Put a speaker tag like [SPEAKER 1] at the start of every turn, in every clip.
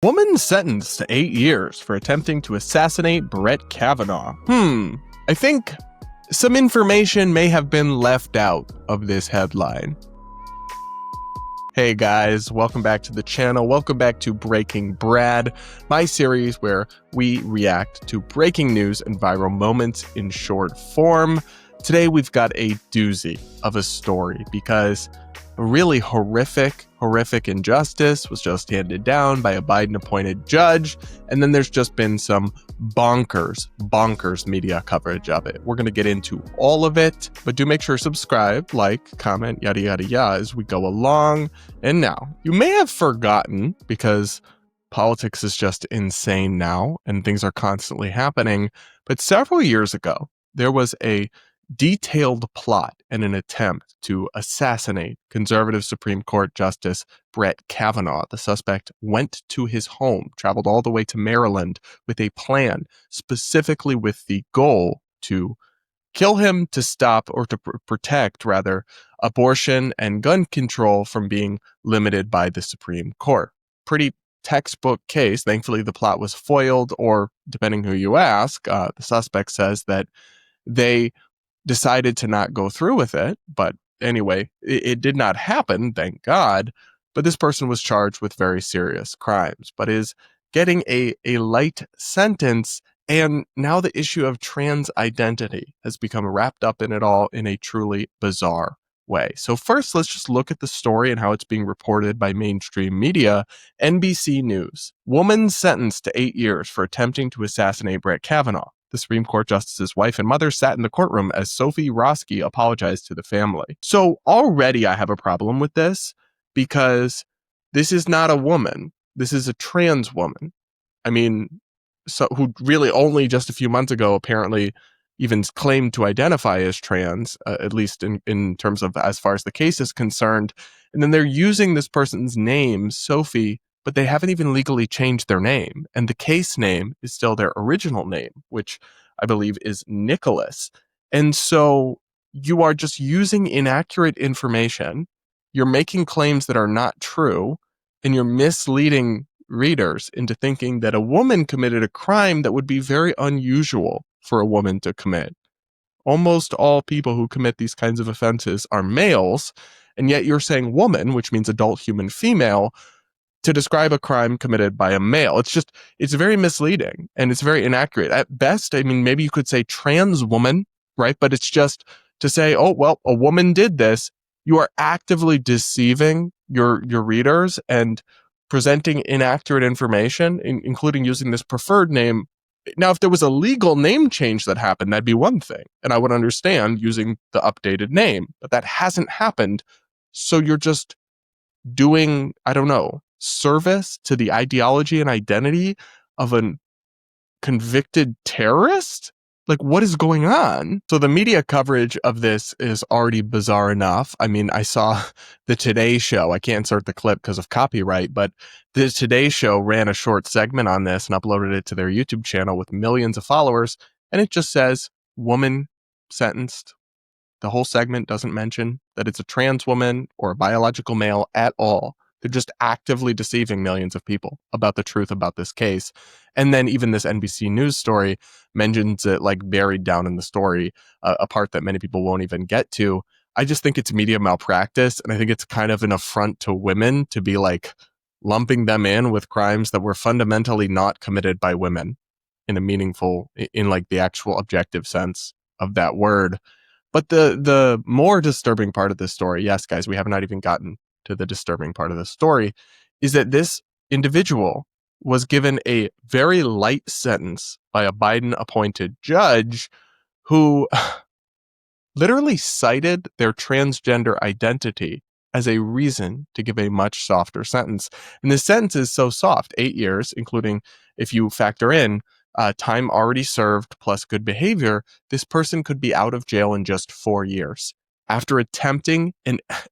[SPEAKER 1] Woman sentenced to 8 years for attempting to assassinate Brett Kavanaugh. I think some information may have been left out of this headline. Hey guys, welcome back to the channel. Welcome back to Breaking Brad, my series where we react to breaking news and viral moments in short form. Today we've got a doozy of a story because a really horrific injustice was just handed down by a Biden-appointed judge, and then there's just been some bonkers media coverage of it. We're going to get into all of it, but do make sure to subscribe, like, comment, yada yada yada as we go along. And now, you may have forgotten, because politics is just insane now, and things are constantly happening, but several years ago, there was a detailed plot and an attempt to assassinate conservative Supreme Court Justice Brett Kavanaugh. The suspect went to his home, traveled all the way to Maryland with a plan, specifically with the goal to kill him, to stop or to protect, rather, abortion and gun control from being limited by the Supreme Court. Pretty textbook case. Thankfully, the plot was foiled, or depending who you ask, the suspect says that they decided to not go through with it. But anyway, it did not happen, thank God. But this person was charged with very serious crimes, but is getting a light sentence. And now the issue of trans identity has become wrapped up in it all in a truly bizarre way. So first, let's just look at the story and how it's being reported by mainstream media. NBC News. Woman sentenced to 8 years for attempting to assassinate Brett Kavanaugh. The Supreme Court Justice's wife and mother sat in the courtroom as Sophie Roski apologized to the family. So already I have a problem with this, because this is not a woman. This is a trans woman. I mean, who really only just a few months ago apparently even claimed to identify as trans, at least in terms of as far as the case is concerned. And then they're using this person's name, Sophie, but they haven't even legally changed their name. And the case name is still their original name, which I believe is Nicholas. And so you are just using inaccurate information. You're making claims that are not true, and you're misleading readers into thinking that a woman committed a crime that would be very unusual for a woman to commit. Almost all people who commit these kinds of offenses are males, and yet you're saying woman, which means adult human female, to describe a crime committed by a male. It's very misleading, and it's very inaccurate. At best, I mean, maybe you could say trans woman, right? But it's just to say, oh, well, a woman did this. You are actively deceiving your readers and presenting inaccurate information, including using this preferred name. Now, if there was a legal name change that happened, that'd be one thing, and I would understand using the updated name, but that hasn't happened. So you're just doing, I don't know, service to the ideology and identity of a convicted terrorist? Like, what is going on? So the media coverage of this is already bizarre enough. I mean, I saw the Today Show. I can't insert the clip because of copyright, but the Today Show ran a short segment on this and uploaded it to their YouTube channel with millions of followers. And it just says, woman sentenced. The whole segment doesn't mention that it's a trans woman or a biological male at all. They're just actively deceiving millions of people about the truth about this case. And then even this NBC News story mentions it like buried down in the story, a part that many people won't even get to. I just think it's media malpractice. And I think it's kind of an affront to women to be like lumping them in with crimes that were fundamentally not committed by women in a meaningful, in like the actual objective sense of that word. But the more disturbing part of this story, yes, guys, we have not even gotten to the disturbing part of the story, is that this individual was given a very light sentence by a Biden-appointed judge who literally cited their transgender identity as a reason to give a much softer sentence. And this sentence is so soft, 8 years, including, if you factor in time already served plus good behavior, this person could be out of jail in just 4 years. After attempting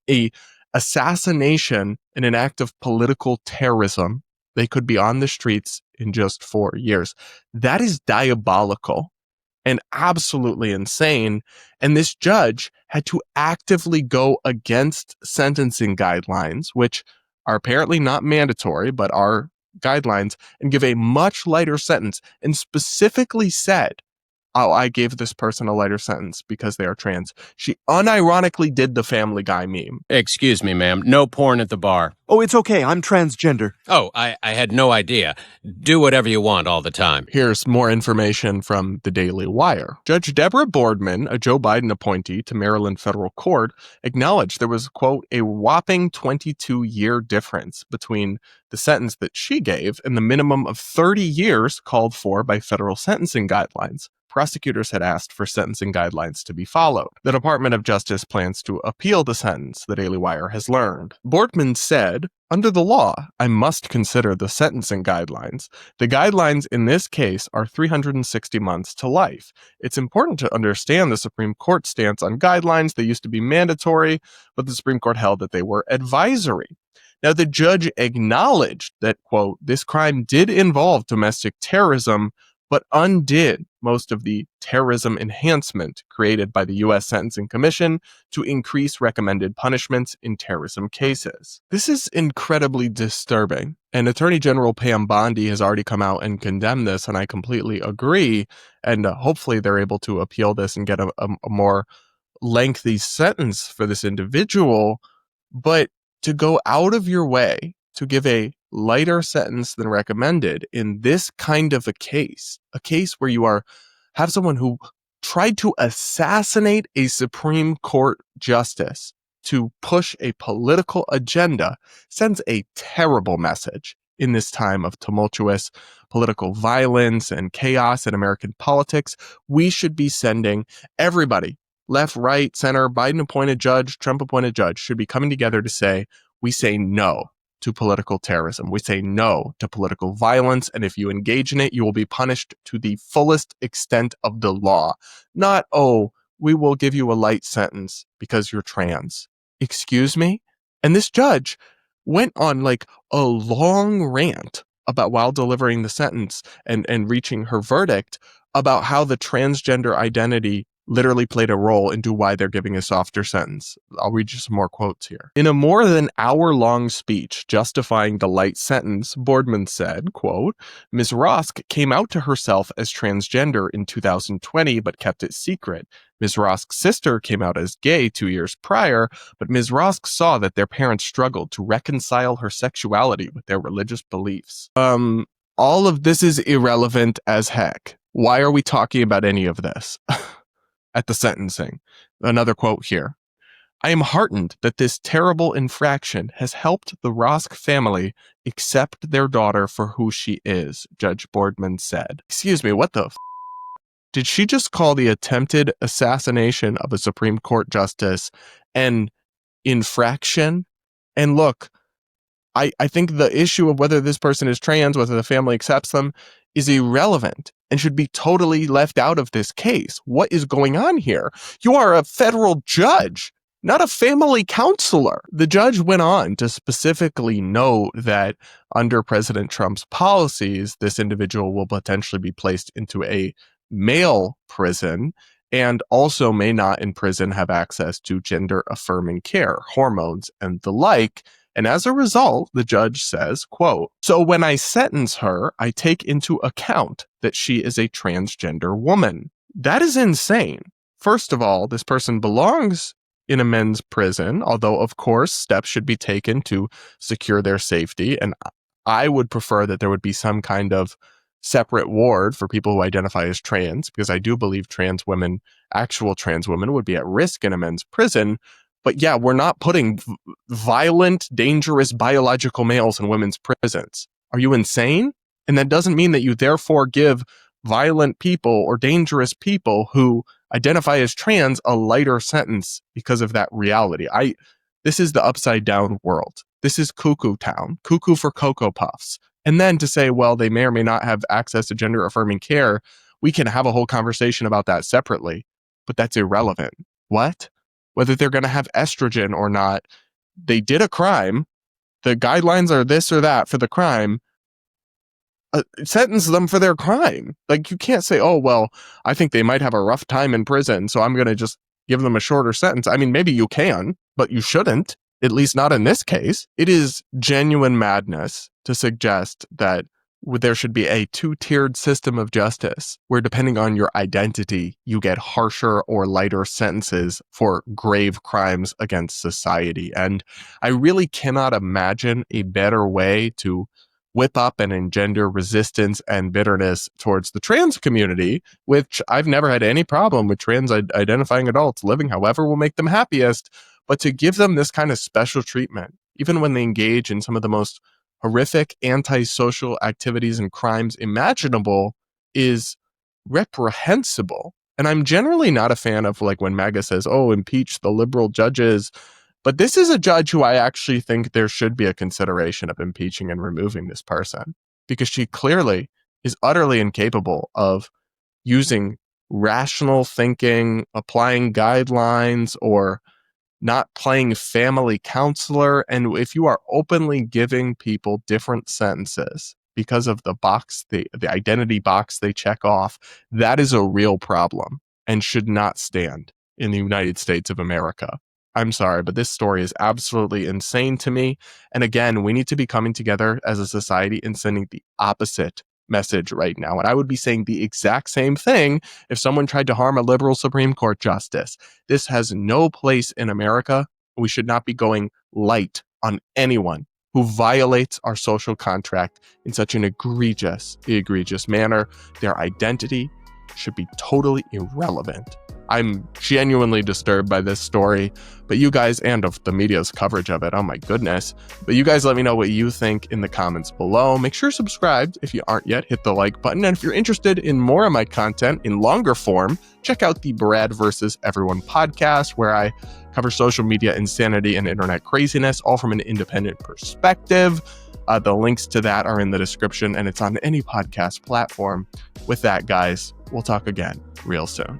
[SPEAKER 1] a assassination in an act of political terrorism, they could be on the streets in just 4 years. That is diabolical and absolutely insane. And this judge had to actively go against sentencing guidelines, which are apparently not mandatory, but are guidelines and give a much lighter sentence, and specifically said, oh, I gave this person a lighter sentence because they are trans. She unironically did the Family Guy meme.
[SPEAKER 2] Excuse me, ma'am. No porn at the bar.
[SPEAKER 3] Oh, it's okay. I'm transgender.
[SPEAKER 2] Oh, I had no idea. Do whatever you want all the time.
[SPEAKER 1] Here's more information from the Daily Wire. Judge Deborah Boardman, a Joe Biden appointee to Maryland federal court, acknowledged there was, quote, a whopping 22-year difference between the sentence that she gave and the minimum of 30 years called for by federal sentencing guidelines. Prosecutors had asked for sentencing guidelines to be followed. The Department of Justice plans to appeal the sentence, the Daily Wire has learned. Boardman said, under the law, I must consider the sentencing guidelines. The guidelines in this case are 360 months to life. It's important to understand the Supreme Court stance on guidelines. They used to be mandatory, but the Supreme Court held that they were advisory. Now, the judge acknowledged that, quote, this crime did involve domestic terrorism, but undid most of the terrorism enhancement created by the U.S. Sentencing Commission to increase recommended punishments in terrorism cases. This is incredibly disturbing, and Attorney General Pam Bondi has already come out and condemned this, and I completely agree, and hopefully they're able to appeal this and get a more lengthy sentence for this individual, but to go out of your way to give a lighter sentence than recommended in this kind of a case where you have someone who tried to assassinate a Supreme Court justice to push a political agenda, sends a terrible message in this time of tumultuous political violence and chaos in American politics. We should be sending everybody, left, right, center, Biden appointed judge, Trump appointed judge, should be coming together to say, we say no to political terrorism. We say no to political violence, and if you engage in it, you will be punished to the fullest extent of the law. Not, oh, we will give you a light sentence because you're trans. Excuse me? And this judge went on like a long rant about, while delivering the sentence and reaching her verdict, about how the transgender identity literally played a role into why they're giving a softer sentence. I'll read you some more quotes here. In a more than hour-long speech justifying the light sentence, Boardman said, quote, Ms. Rosk came out to herself as transgender in 2020 but kept it secret. Ms. Rosk's sister came out as gay 2 years prior, but Ms. Rosk saw that their parents struggled to reconcile her sexuality with their religious beliefs. All of this is irrelevant as heck. Why are we talking about any of this? At the sentencing. Another quote here. I am heartened that this terrible infraction has helped the Rosk family accept their daughter for who she is, Judge Boardman said. Excuse me, what the Did she just call the attempted assassination of a Supreme Court justice an infraction? And look, I think the issue of whether this person is trans, whether the family accepts them, is irrelevant and should be totally left out of this case. What is going on here? You are a federal judge, not a family counselor. The judge went on to specifically note that under President Trump's policies, this individual will potentially be placed into a male prison and also may not in prison have access to gender-affirming care, hormones, and the like. And as a result, the judge says, quote, so when I sentence her, I take into account that she is a transgender woman. That is insane. First of all, this person belongs in a men's prison, although, of course, steps should be taken to secure their safety. And I would prefer that there would be some kind of separate ward for people who identify as trans, because I do believe actual trans women would be at risk in a men's prison. But yeah, we're not putting violent, dangerous biological males in women's prisons. Are you insane? And that doesn't mean that you therefore give violent people or dangerous people who identify as trans a lighter sentence because of that reality. This is the upside down world. This is cuckoo town, cuckoo for Cocoa Puffs. And then to say, well, they may or may not have access to gender affirming care, we can have a whole conversation about that separately, but that's irrelevant. What? Whether they're going to have estrogen or not, they did a crime. The guidelines are this or that for the crime. Sentence them for their crime. Like, you can't say, oh, well, I think they might have a rough time in prison, so I'm going to just give them a shorter sentence. I mean, maybe you can, but you shouldn't. at least not in this case. It is genuine madness to suggest that there should be a two-tiered system of justice where, depending on your identity, you get harsher or lighter sentences for grave crimes against society. And I really cannot imagine a better way to whip up and engender resistance and bitterness towards the trans community, which I've never had any problem with trans identifying adults living however will make them happiest, but to give them this kind of special treatment, even when they engage in some of the most horrific antisocial activities and crimes imaginable, is reprehensible. And I'm generally not a fan of like when MAGA says, oh, impeach the liberal judges. But this is a judge who I actually think there should be a consideration of impeaching and removing this person, because she clearly is utterly incapable of using rational thinking, applying guidelines, or not playing family counselor. And if you are openly giving people different sentences because of the box, the identity box they check off, that is a real problem and should not stand in the United States of America. I'm sorry, but this story is absolutely insane to me. And again, we need to be coming together as a society and sending the opposite message right now. And I would be saying the exact same thing if someone tried to harm a liberal Supreme Court justice. This has no place in America. We should not be going light on anyone who violates our social contract in such an egregious manner. Their identity should be totally irrelevant. I'm genuinely disturbed by this story, but you guys, and of the media's coverage of it, oh my goodness. But you guys let me know what you think in the comments below. Make sure you're subscribed if you aren't yet, hit the like button. And if you're interested in more of my content in longer form, check out the Brad vs. Everyone podcast, where I cover social media insanity and internet craziness, all from an independent perspective. The links to that are in the description, and it's on any podcast platform. With that, guys, we'll talk again real soon.